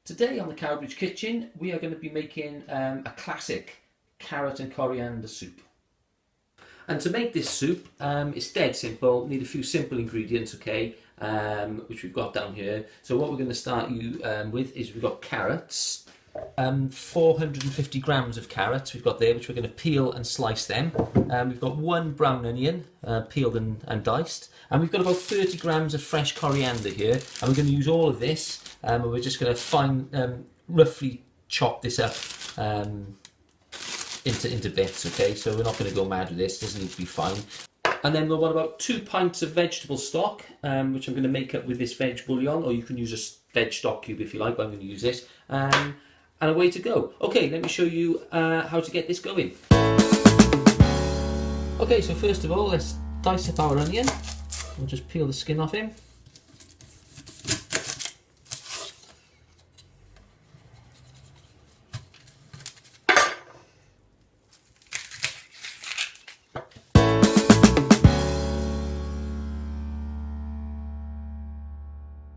Today on the Cowbridge Kitchen we are going to be making a classic carrot and coriander soup. And to make this soup, it's dead simple. Need a few simple ingredients, okay, which we've got down here. So what we're going to start you with is we've got carrots, 450 grams of carrots we've got there, which we're going to peel and slice them. We've got one brown onion, peeled and diced, and we've got about 30 grams of fresh coriander here, and we're going to use all of this, and we're just going to roughly chop this up into bits, okay? So we're not going to go mad with this, doesn't need to be fine. And then we'll want about 2 pints of vegetable stock, which I'm going to make up with this veg bouillon, or you can use a veg stock cube if you like, but I'm going to use this. And away to go. Okay, let me show you how to get this going. Okay, so first of all, let's dice up our onion. We'll just peel the skin off him.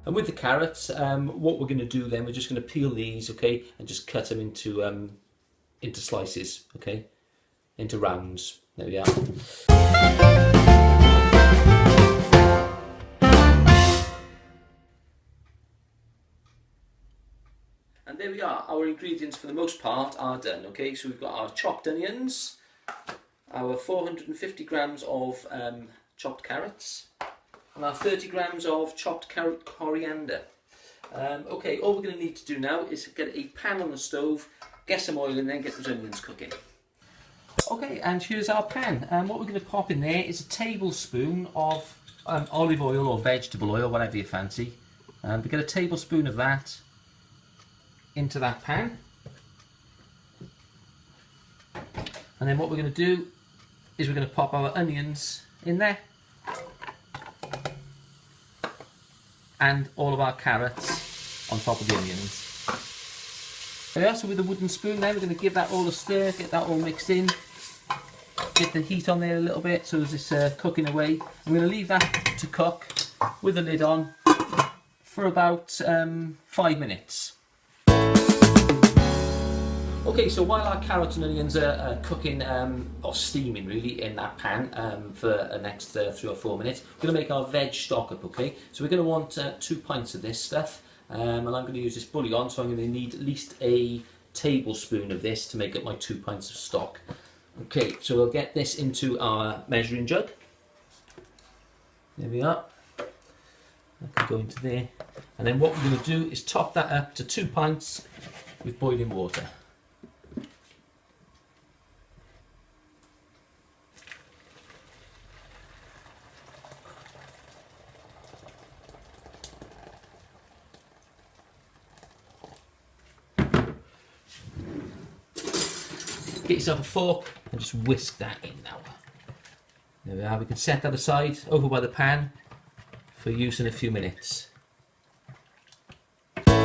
And with the carrots, what we're going to do then, we're just going to peel these, okay, and just cut them into slices, okay, into rounds. There we are. And there we are. Our ingredients for the most part are done, okay. So we've got our chopped onions, our 450 grams of chopped carrots, and our 30 grams of chopped coriander. Okay, all we're going to need to do now is get a pan on the stove, get some oil, and then get those onions cooking. Okay, and here's our pan. What we're going to pop in there is a tablespoon of olive oil or vegetable oil, whatever you fancy. We get a tablespoon of that into that pan. And then what we're going to do is we're going to pop our onions in there. And all of our carrots on top of the onions. There we are, so with a wooden spoon then we're going to give that all a stir, get that all mixed in. Get the heat on there a little bit so as it's cooking away. I'm going to leave that to cook with the lid on for about 5 minutes. Okay, so while our carrots and onions are cooking, or steaming really, in that pan for the next 3 or 4 minutes, we're going to make our veg stock up, okay? So we're going to want 2 pints of this stuff, and I'm going to use this bouillon, so I'm going to need at least a tablespoon of this to make up my 2 pints of stock. Okay, so we'll get this into our measuring jug. There we are. That can go into there. And then what we're going to do is top that up to 2 pints with boiling water. Get yourself a fork and just whisk that in now. There we are, we can set that aside over by the pan for use in a few minutes. There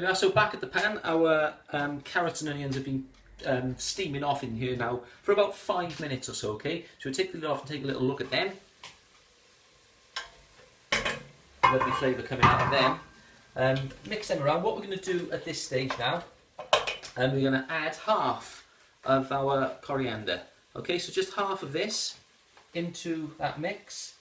we are, so back at the pan, our carrots and onions have been steaming off in here now for about 5 minutes or so, okay? So we'll take the lid off and take a little look at them. Lovely flavour coming out of them. Mix them around. What we're going to do at this stage now, we're going to add half of our coriander. Okay, so just half of this into that mix.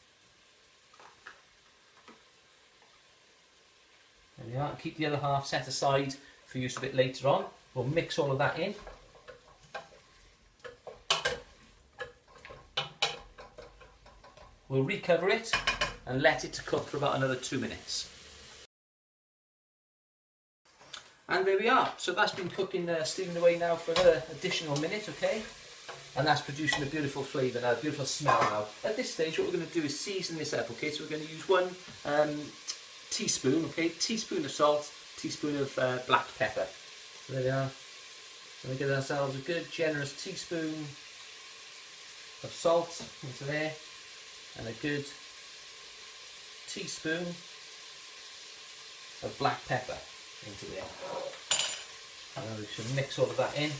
There we are. Keep the other half set aside for use a bit later on. We'll mix all of that in. We'll recover it and let it cook for about another 2 minutes. And there we are. So that's been cooking, steaming away now for another additional minute, okay? And that's producing a beautiful flavour now, a beautiful smell now. At this stage, what we're going to do is season this up, okay? So we're going to use 1 teaspoon, okay? Teaspoon of salt, teaspoon of black pepper. So there we are. So we get ourselves a good, generous teaspoon of salt into there, and a good teaspoon of black pepper into there. And we should mix all of that in.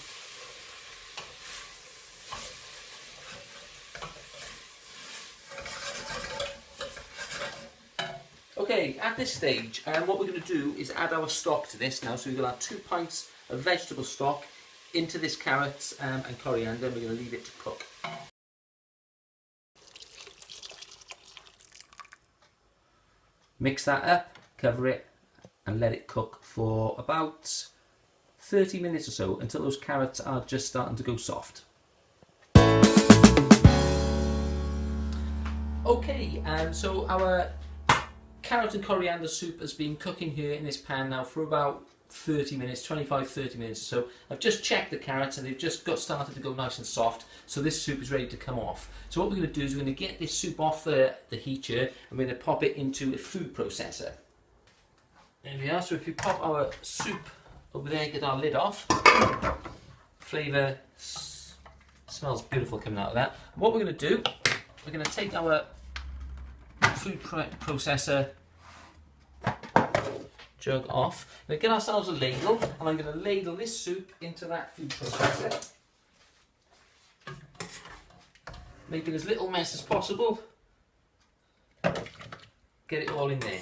Okay, at this stage, what we're going to do is add our stock to this now. So we're going to add 2 pints of vegetable stock into this carrot and coriander, and we're going to leave it to cook. Mix that up, cover it, and let it cook for about 30 minutes or so, until those carrots are just starting to go soft. Okay, so our carrot and coriander soup has been cooking here in this pan now for about 30 minutes, 25-30 minutes or so. I've just checked the carrots and they've just got started to go nice and soft, so this soup is ready to come off. So what we're going to do is we're going to get this soup off the heat here, and we're going to pop it into a food processor. There we are. So if you pop our soup over there, get our lid off, flavour smells beautiful coming out of that. And what we're going to do, we're going to take our food processor jug off. We're going to get ourselves a ladle, and I'm going to ladle this soup into that food processor, making as little mess as possible. Get it all in there.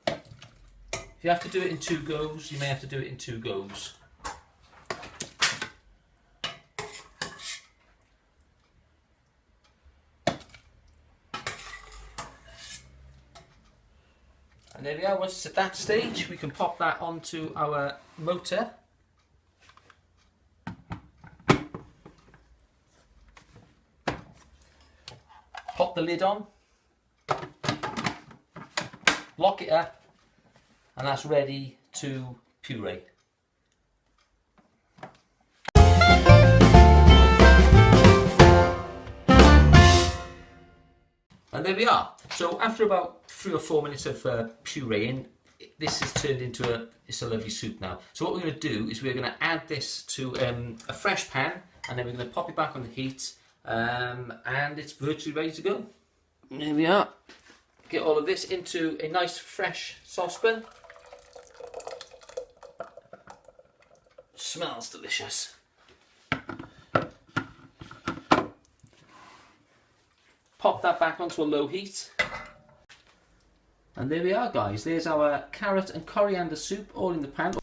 If you have to do it in 2 goes, you may have to do it in 2 goes. And there we are. Once it's at that stage, we can pop that onto our motor. Pop the lid on. Lock it up. And that's ready to puree. And there we are. So after about 3 or 4 minutes of pureeing, this has turned into it's a lovely soup now. So what we're going to do is we're going to add this to a fresh pan, and then we're going to pop it back on the heat, and it's virtually ready to go. And there we are. Get all of this into a nice fresh saucepan. Smells delicious. Pop that back onto a low heat. And there we are, guys. There's our carrot and coriander soup all in the pan.